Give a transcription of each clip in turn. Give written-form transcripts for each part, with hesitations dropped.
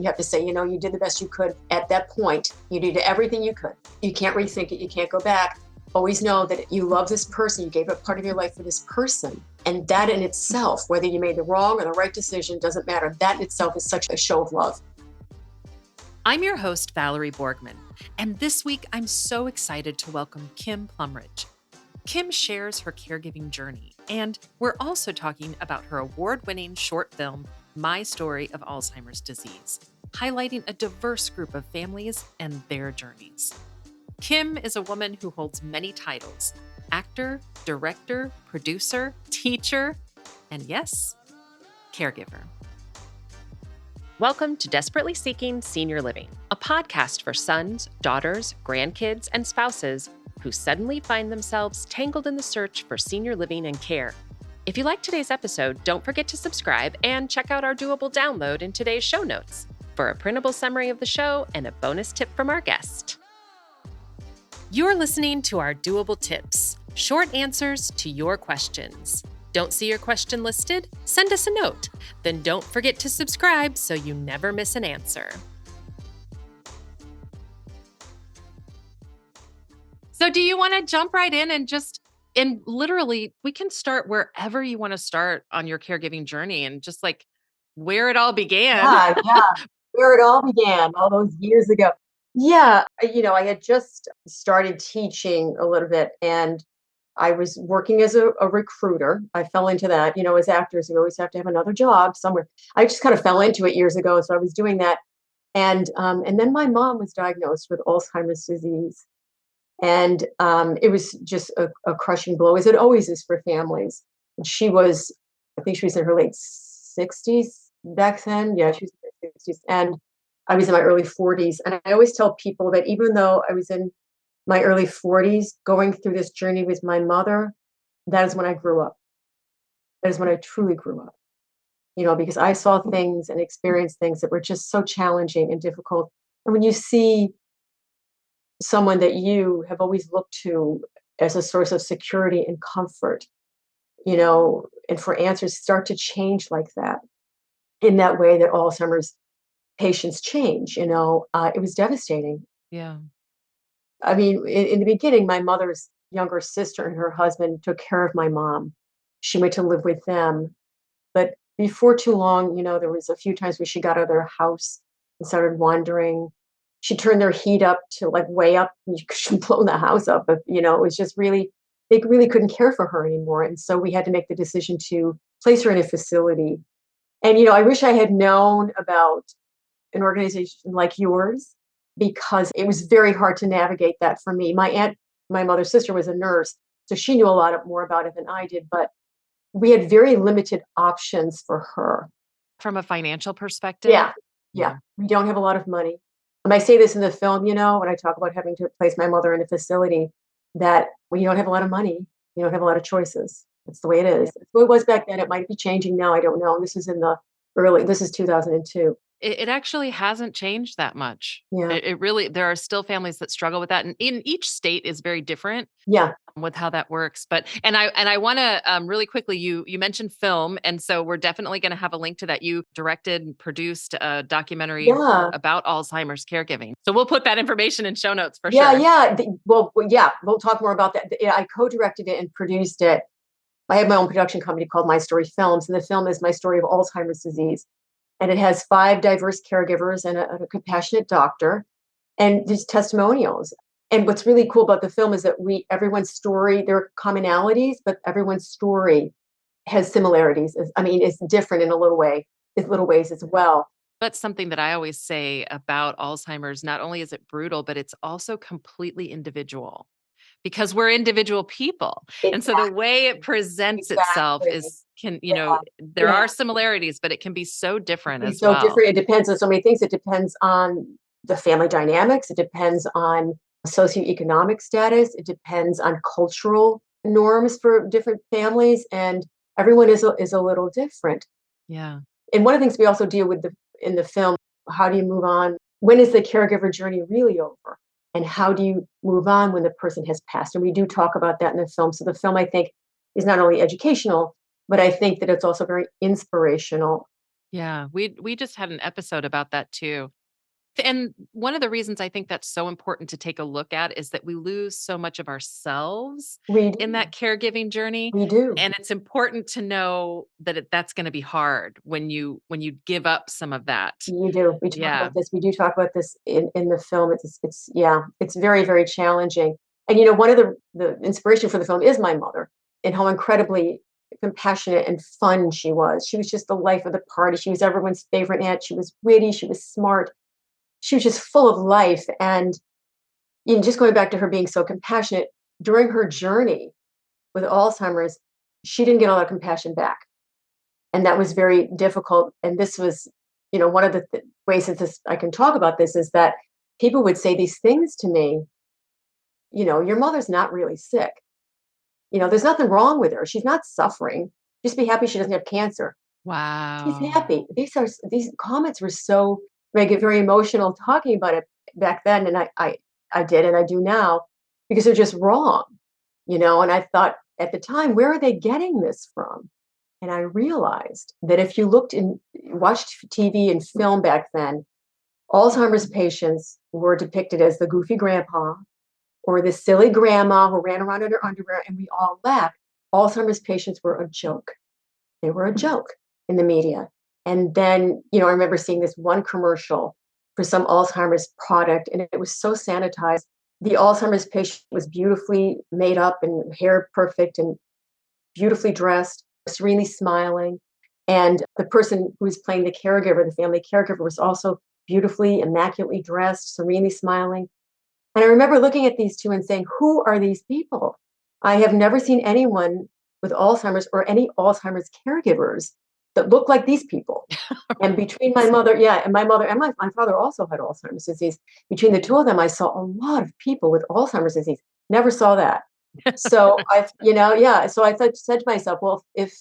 you have to say, you did the best you could at that point. You did everything you could. You can't rethink it. You can't go back. Always know that you love this person. You gave up part of your life for this person. And that in itself, whether you made the wrong or the right decision, doesn't matter. That in itself is such a show of love. I'm your host, Valerie Borgman, and this week I'm so excited to welcome Kim Plumridge. Kim shares her caregiving journey, and we're also talking about her award-winning short film, My Story of Alzheimer's Disease, highlighting a diverse group of families and their journeys. Kim is a woman who holds many titles: actor, director, producer, teacher, and yes, caregiver. Welcome to Desperately Seeking Senior Living, a podcast for sons, daughters, grandkids, and spouses who suddenly find themselves tangled in the search for senior living and care. If you like today's episode, don't forget to subscribe and check out our doable download in today's show notes for a printable summary of the show and a bonus tip from our guest. You're listening to our doable tips, short answers to your questions. Don't see your question listed? Send us a note. Then don't forget to subscribe so you never miss an answer. So do you want to jump right in and literally, we can start wherever you want to start on your caregiving journey and just like where it all began. Yeah. Where it all began all those years ago. Yeah. I had just started teaching a little bit, and I was working as a recruiter. I fell into that. As actors, we always have to have another job somewhere. I just kind of fell into it years ago. So I was doing that. And then my mom was diagnosed with Alzheimer's disease. And it was just a crushing blow, as it always is for families. And I think she was in her late 60s back then. Yeah, she was in her 60s. And I was in my early 40s. And I always tell people that even though I was in my early 40s, going through this journey with my mother, that is when I grew up. That is when I truly grew up, because I saw things and experienced things that were just so challenging and difficult. And when you see someone that you have always looked to as a source of security and comfort, and for answers start to change like that, in that way that Alzheimer's patients change, it was devastating. Yeah. I mean, in the beginning, my mother's younger sister and her husband took care of my mom. She went to live with them. But before too long, there was a few times where she got out of their house and started wandering. She turned their heat up to like way up. You could blow the house up. But, it was just they really couldn't care for her anymore. And so we had to make the decision to place her in a facility. And, I wish I had known about an organization like yours, because it was very hard to navigate that for me. My mother's sister was a nurse, so she knew a lot more about it than I did, but we had very limited options for her. From a financial perspective? Yeah. We don't have a lot of money. And I say this in the film, when I talk about having to place my mother in a facility, that when you don't have a lot of money, you don't have a lot of choices. That's the way it is. It's the way it was back then. It might be changing now. I don't know. This is this is 2002. It actually hasn't changed that much. Yeah. It really, there are still families that struggle with that. And in each state is very different. Yeah. With how that works. But, and I want to really quickly, you mentioned film. And so we're definitely going to have a link to that. You directed and produced a documentary about Alzheimer's caregiving. So we'll put that information in show notes for sure. Yeah. We'll talk more about that. I co-directed it and produced it. I have my own production company called My Story Films, and the film is My Story of Alzheimer's Disease. And it has 5 diverse caregivers and a compassionate doctor, and there's testimonials. And what's really cool about the film is that everyone's story, there are commonalities, but everyone's story has similarities. It's different in little ways as well. That's something that I always say about Alzheimer's. Not only is it brutal, but it's also completely individual, because we're individual people. Exactly. And so the way it presents itself there are similarities, but it can be so different as well. So different. It depends on so many things. It depends on the family dynamics. It depends on socioeconomic status. It depends on cultural norms for different families. And everyone is a little different. Yeah. And one of the things we also deal with in the film, how do you move on? When is the caregiver journey really over? And how do you move on when the person has passed? And we do talk about that in the film. So the film, I think, is not only educational, but I think that it's also very inspirational Yeah, we just had an episode about that too. And one of the reasons I think that's so important to take a look at is that we lose so much of ourselves We in do. that caregiving journey, We do. and it's important to know that that's going to be hard when you give up some of that. You do. Yeah. We do talk about this in the film. It's yeah, it's very, very challenging. And, one of the inspiration for the film is my mother and how incredibly compassionate and fun she was. She was just the life of the party. She was everyone's favorite aunt. She was witty, she was smart. She was just full of life, and, just going back to her being so compassionate, during her journey with Alzheimer's, she didn't get all that compassion back. And that was very difficult. And this was, one of the ways that this I can talk about this is that people would say these things to me, your mother's not really sick. There's nothing wrong with her. She's not suffering. Just be happy she doesn't have cancer. She's Wow. happy. These comments were so make it very emotional talking about it back then, and I did and I do now because they're just wrong, and I thought at the time, where are they getting this from? And I realized that if you watched TV and film back then, Alzheimer's patients were depicted as the goofy grandpa or the silly grandma who ran around in her underwear and we all laughed. Alzheimer's patients were a joke. They were a joke in the media. And then, I remember seeing this one commercial for some Alzheimer's product, and it was so sanitized. The Alzheimer's patient was beautifully made up and hair perfect and beautifully dressed, serenely smiling. And the person who was playing the caregiver, the family caregiver, was also beautifully, immaculately dressed, serenely smiling. And I remember looking at these two and saying, who are these people? I have never seen anyone with Alzheimer's or any Alzheimer's caregivers that look like these people. And between my mother, yeah, and my mother and my father also had Alzheimer's disease. Between the two of them, I saw a lot of people with Alzheimer's disease. Never saw that. So yeah. So said to myself, well, if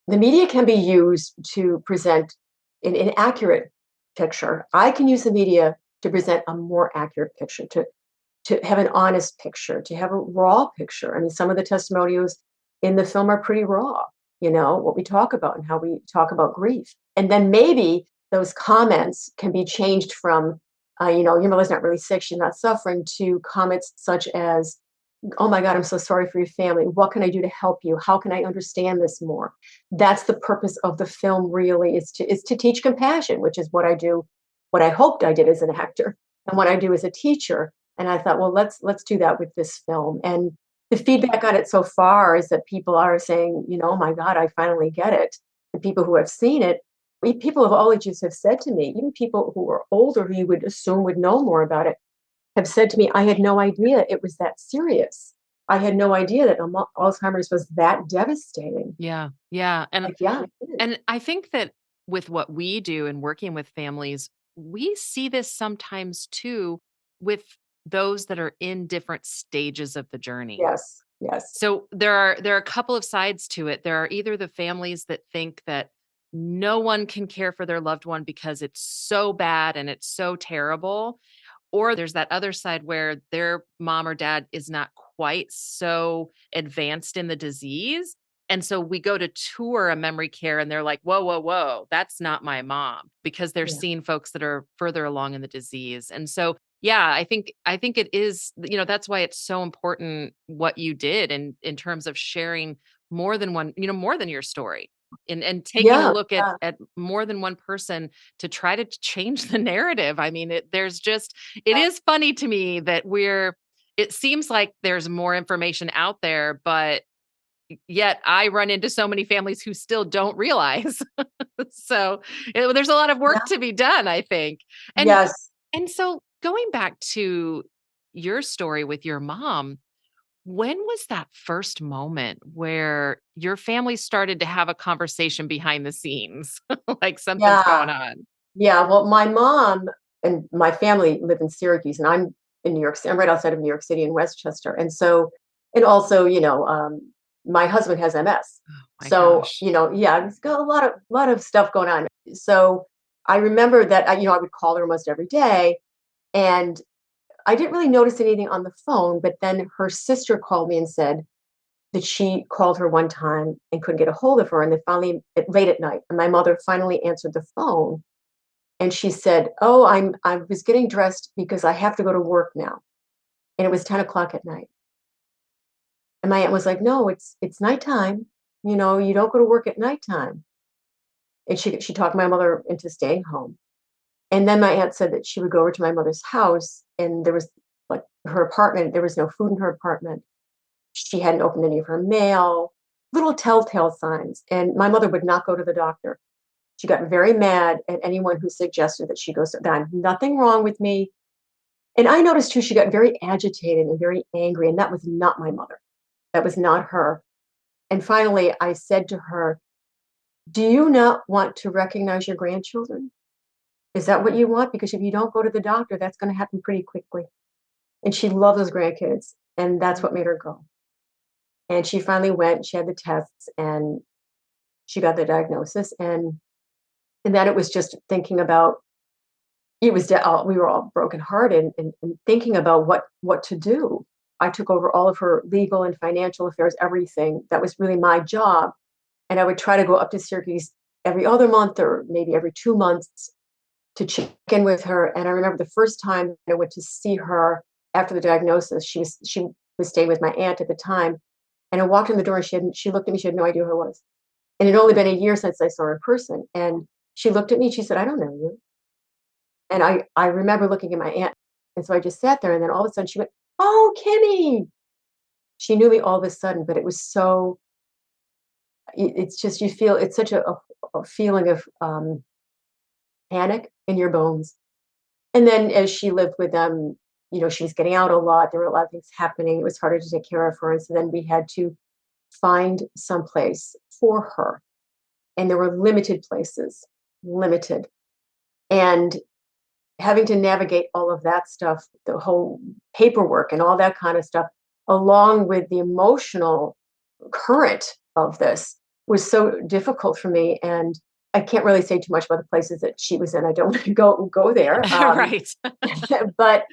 the media can be used to present an inaccurate picture, I can use the media to present a more accurate picture, to have an honest picture, to have a raw picture. I mean, some of the testimonials in the film are pretty raw, what we talk about and how we talk about grief. And then maybe those comments can be changed from, your mother's not really sick, she's not suffering, to comments such as, oh my God, I'm so sorry for your family. What can I do to help you? How can I understand this more? That's the purpose of the film really is to teach compassion, which is what I do, what I hoped I did as an actor and what I do as a teacher. And I thought, well, let's do that with this film. And the feedback on it so far is that people are saying, oh my God, I finally get it. The people who have seen it, people of all ages have said to me, even people who are older who you would assume would know more about it, have said to me, I had no idea it was that serious. I had no idea that Alzheimer's was that devastating. Yeah. Yeah. Like, yeah, it is. And I think that with what we do in working with families, we see this sometimes too with those that are in different stages of the journey. Yes, yes. So there are a couple of sides to it. There are either the families that think that no one can care for their loved one because it's so bad and it's so terrible, or there's that other side where their mom or dad is not quite so advanced in the disease. And so we go to tour a memory care and they're like, whoa, whoa, whoa, that's not my mom, because they're Yeah. seeing folks that are further along in the disease. And so, yeah, I think it is, that's why it's so important what you did in terms of sharing more than one, more than your story. And taking a Yeah, look yeah, at more than one person to try to change the narrative. I mean, it yeah, is funny to me that it seems like there's more information out there, but yet I run into so many families who still don't realize. So there's a lot of work yeah. to be done, I think. And Yes. and so going back to your story with your mom, when was that first moment where your family started to have a conversation behind the scenes? Like something's Yeah. going on. Yeah. Well, my mom and my family live in Syracuse, and I'm in New York City. I'm right outside of New York City in Westchester. And so, and also, my husband has MS. Oh my So, gosh. yeah, he's got a lot of stuff going on. So I remember that I would call her almost every day, and I didn't really notice anything on the phone, but then her sister called me and said, that she called her one time and couldn't get a hold of her. And then finally, late at night, and my mother finally answered the phone and she said, "Oh, I was getting dressed because I have to go to work now." And it was 10 o'clock at night. And my aunt was like, "No, it's nighttime. You don't go to work at nighttime." And she talked my mother into staying home. And then my aunt said that she would go over to my mother's house and there was like her apartment, there was no food in her apartment. She hadn't opened any of her mail, little telltale signs. And my mother would not go to the doctor. She got very mad at anyone who suggested that she goes to that. Nothing wrong with me. And I noticed too, she got very agitated and very angry. And that was not my mother. That was not her. And finally, I said to her, "Do you not want to recognize your grandchildren? Is that what you want? Because if you don't go to the doctor, that's going to happen pretty quickly." And she loved those grandkids. And that's what made her go. And she finally went, she had the tests, and she got the diagnosis. And then it was just thinking about it was we were all brokenhearted and thinking about what to do. I took over all of her legal and financial affairs, everything. That was really my job. And I would try to go up to Syracuse every other month or maybe every 2 months to check in with her. And I remember the first time I went to see her after the diagnosis, she was staying with my aunt at the time. And I walked in the door and she looked at me, she had no idea who I was. And it had only been a year since I saw her in person. And she looked at me, she said, "I don't know you." And I remember looking at my aunt. And so I just sat there and then all of a sudden she went, "Oh, Kimmy." She knew me all of a sudden, but it was so it's just you feel it's such a feeling of panic in your bones. And then as she lived with them, she was getting out a lot. There were a lot of things happening. It was harder to take care of her. And so then we had to find some place for her. And there were limited places, limited. And having to navigate all of that stuff, the whole paperwork and all that kind of stuff, along with the emotional current of this was so difficult for me. And I can't really say too much about the places that she was in. I don't want to go there. Right. But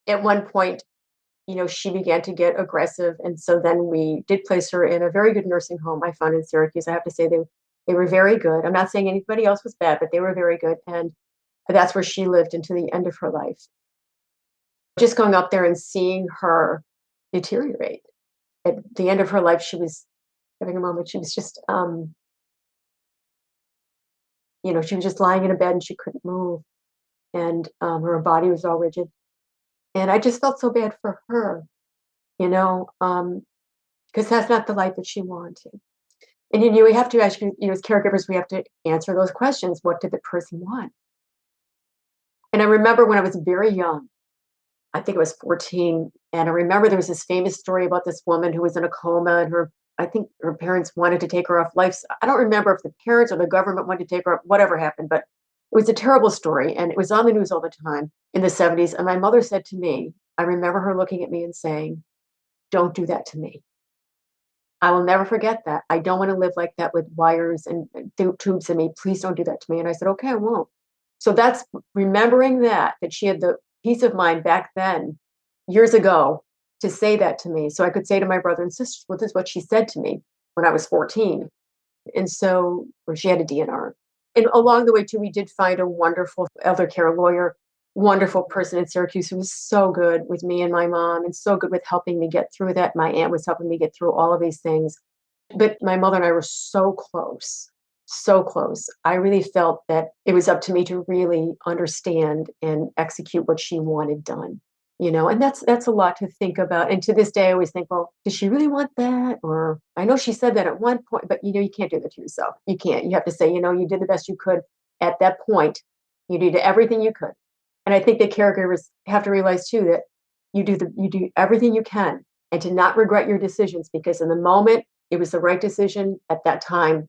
at one point, she began to get aggressive. And so then we did place her in a very good nursing home I found in Syracuse. I have to say they were very good. I'm not saying anybody else was bad, but they were very good. And that's where she lived until the end of her life. Just going up there and seeing her deteriorate. At the end of her life, she was having a moment. She was just, she was just lying in a bed and she couldn't move. And her body was all rigid. And I just felt so bad for her, you know, because that's not the life that she wanted. And we have to ask, as caregivers, we have to answer those questions. What did the person want? And I remember when I was very young, I think I was 14, and I remember there was this famous story about this woman who was in a coma, and I think her parents wanted to take her off life. I don't remember if the parents or the government wanted to take her off, whatever happened, but it was a terrible story, and it was on the news all the time in the 70s. And my mother said to me, I remember her looking at me and saying, "Don't do that to me." I will never forget that. I don't want to live like that with wires and tubes in me. Please don't do that to me. And I said, "Okay, I won't." So that's remembering that she had the peace of mind back then, years ago, to say that to me. So I could say to my brother and sisters, well, this is what she said to me when I was 14. And so, or she had a DNR. And along the way, too, we did find a wonderful elder care lawyer, wonderful person in Syracuse who was so good with me and my mom and so good with helping me get through that. My aunt was helping me get through all of these things. But my mother and I were so close, so close. I really felt that it was up to me to really understand and execute what she wanted done. And that's a lot to think about. And to this day, I always think, well, does she really want that? Or I know she said that at one point, but you can't do that to yourself. You can't. You have to say, you did the best you could at that point. You did everything you could. And I think that caregivers have to realize too that you do everything you can and to not regret your decisions because in the moment it was the right decision at that time.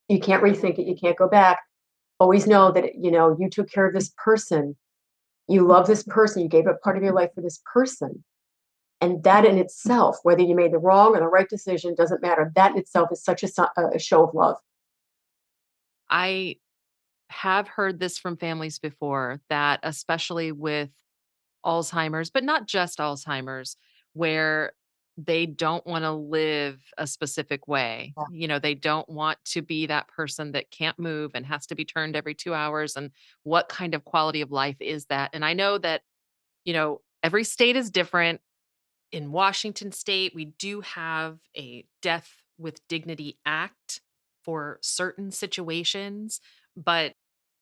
You can't rethink it. You can't go back. Always know that you took care of this person. You love this person. You gave up part of your life for this person. And that in itself, whether you made the wrong or the right decision, doesn't matter. That in itself is such a show of love. I have heard this from families before that, especially with Alzheimer's, but not just Alzheimer's, where they don't wanna live a specific way. Yeah. They don't want to be that person that can't move and has to be turned every 2 hours, and what kind of quality of life is that? And I know that, every state is different. In Washington state, we do have a Death with Dignity Act for certain situations, but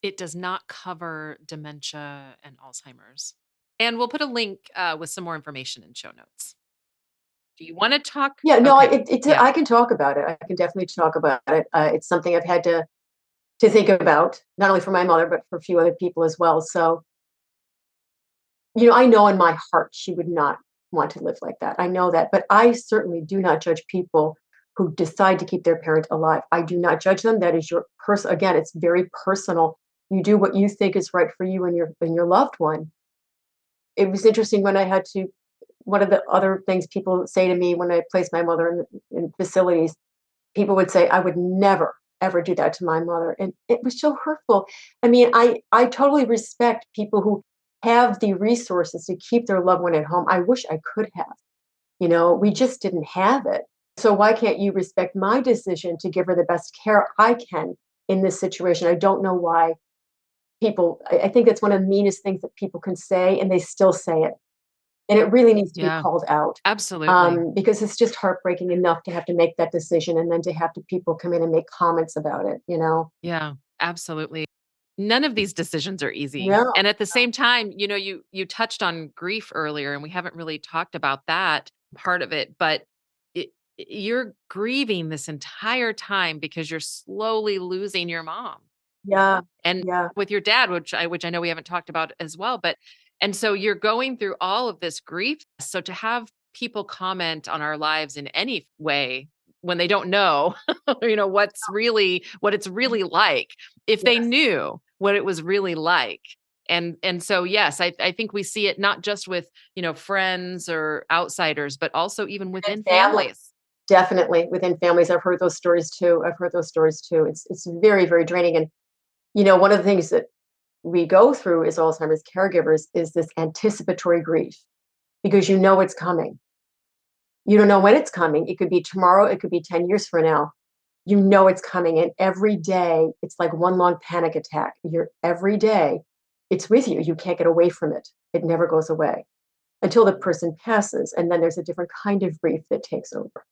it does not cover dementia and Alzheimer's. And we'll put a link, with some more information in show notes. Do you wanna talk? Yeah, no, Okay. Yeah. I can talk about it. I can definitely talk about it. It's something I've had to think about, not only for my mother, but for a few other people as well. So, I know in my heart she would not want to live like that. I know that, but I certainly do not judge people who decide to keep their parent alive. I do not judge them. That is your person. Again, it's very personal. You do what you think is right for you and your loved one. It was interesting when I had to. One of the other things people say to me when I place my mother in facilities, people would say, "I would never, ever do that to my mother." And it was so hurtful. I mean, I totally respect people who have the resources to keep their loved one at home. I wish I could have. We just didn't have it. So why can't you respect my decision to give her the best care I can in this situation? I don't know why I think that's one of the meanest things that people can say, and they still say it. And it really needs to be Yeah, called out, absolutely. because it's just heartbreaking enough to have to make that decision and then to have to people come in and make comments about it. Yeah, absolutely. None of these decisions are easy. No. And at the same time, you touched on grief earlier, and we haven't really talked about that part of it, but you're grieving this entire time because you're slowly losing your mom. Yeah. And Yeah. with your dad, which I know we haven't talked about as well, but and so you're going through all of this grief. So to have people comment on our lives in any way when they don't know, what it's really like, if they Yes. knew what it was really like. And so yes, I think we see it not just with, friends or outsiders, but also even Within within family. families. Definitely within families. I've heard those stories too. I've heard those stories too. It's very, very draining. And one of the things that we go through as Alzheimer's caregivers is this anticipatory grief because it's coming. You don't know when it's coming. It could be tomorrow, it could be 10 years from now. It's coming. And every day, it's like one long panic attack. Every day, it's with you. You can't get away from it. It never goes away until the person passes. And then there's a different kind of grief that takes over.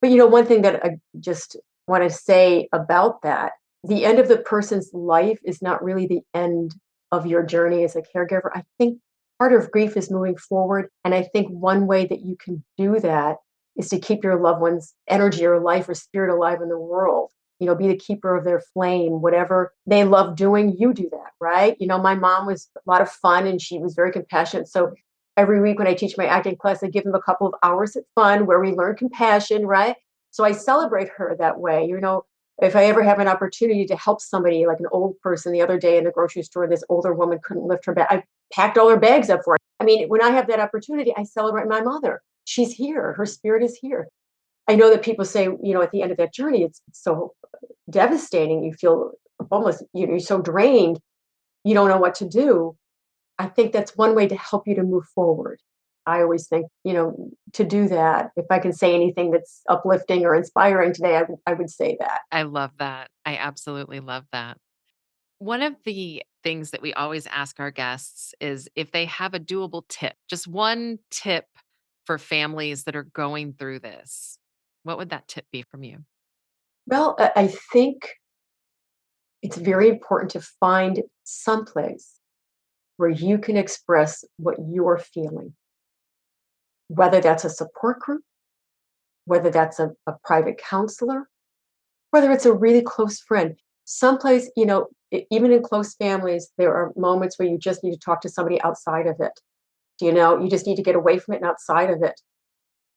But one thing that I just want to say about that, the end of the person's life is not really the end of your journey as a caregiver. I think part of grief is moving forward. And I think one way that you can do that is to keep your loved one's energy or life or spirit alive in the world. Be the keeper of their flame, whatever they love doing, you do that, right? My mom was a lot of fun and she was very compassionate. So every week when I teach my acting class, I give them a couple of hours of fun where we learn compassion, right? So I celebrate her that way. If I ever have an opportunity to help somebody, like an old person, the other day in the grocery store, this older woman couldn't lift her bag. I packed all her bags up for her. I mean, when I have that opportunity, I celebrate my mother. She's here. Her spirit is here. I know that people say, at the end of that journey, it's so devastating. You feel almost, you're so drained. You don't know what to do. I think that's one way to help you to move forward. I always think, to do that. If I can say anything that's uplifting or inspiring today, I would say that. I love that. I absolutely love that. One of the things that we always ask our guests is if they have a doable tip, just one tip for families that are going through this. What would that tip be from you? Well, I think it's very important to find some place where you can express what you're feeling, whether that's a support group, whether that's a private counselor, whether it's a really close friend. Someplace, even in close families, there are moments where you just need to talk to somebody outside of it. You just need to get away from it and outside of it.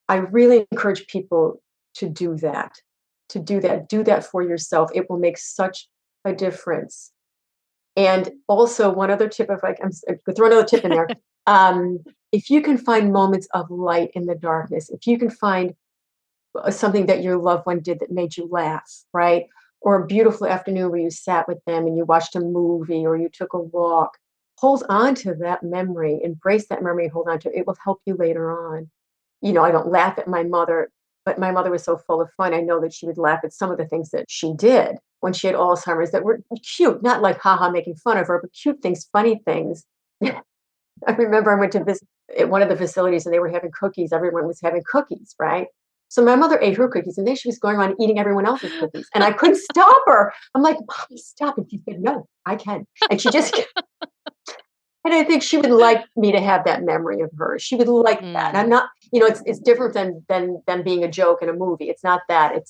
I really encourage people to do that, do that for yourself. It will make such a difference. And also, one other tip, if I could throw another tip in there, um, if you can find moments of light in the darkness, if you can find something that your loved one did that made you laugh, right? Or a beautiful afternoon where you sat with them and you watched a movie or you took a walk, hold on to that memory, embrace that memory, and hold on to it. It will help you later on. I don't laugh at my mother, but my mother was so full of fun. I know that she would laugh at some of the things that she did when she had Alzheimer's that were cute, not like haha making fun of her, but cute things, funny things. I remember I went to visit at one of the facilities and they were having cookies. Everyone was having cookies, right? So my mother ate her cookies and then she was going around eating everyone else's cookies. And I couldn't stop her. I'm like, Mommy, stop. And she said, No, I can. And she just, and I think she would like me to have that memory of her. She would like that. And I'm Mm. not, it's different than being a joke in a movie. It's not that.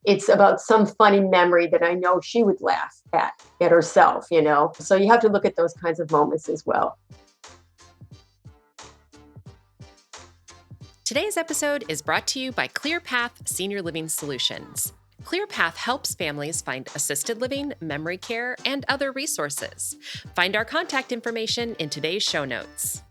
It's about some funny memory that I know she would laugh at herself. So you have to look at those kinds of moments as well. Today's episode is brought to you by ClearPath Senior Living Solutions. ClearPath helps families find assisted living, memory care, and other resources. Find our contact information in today's show notes.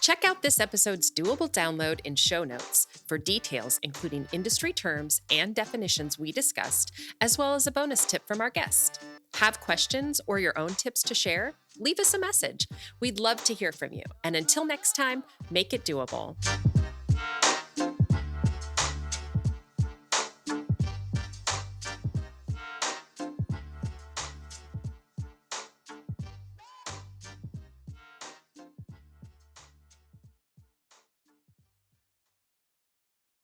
Check out this episode's doable download in show notes for details, including industry terms and definitions we discussed, as well as a bonus tip from our guest. Have questions or your own tips to share? Leave us a message. We'd love to hear from you. And until next time, make it doable.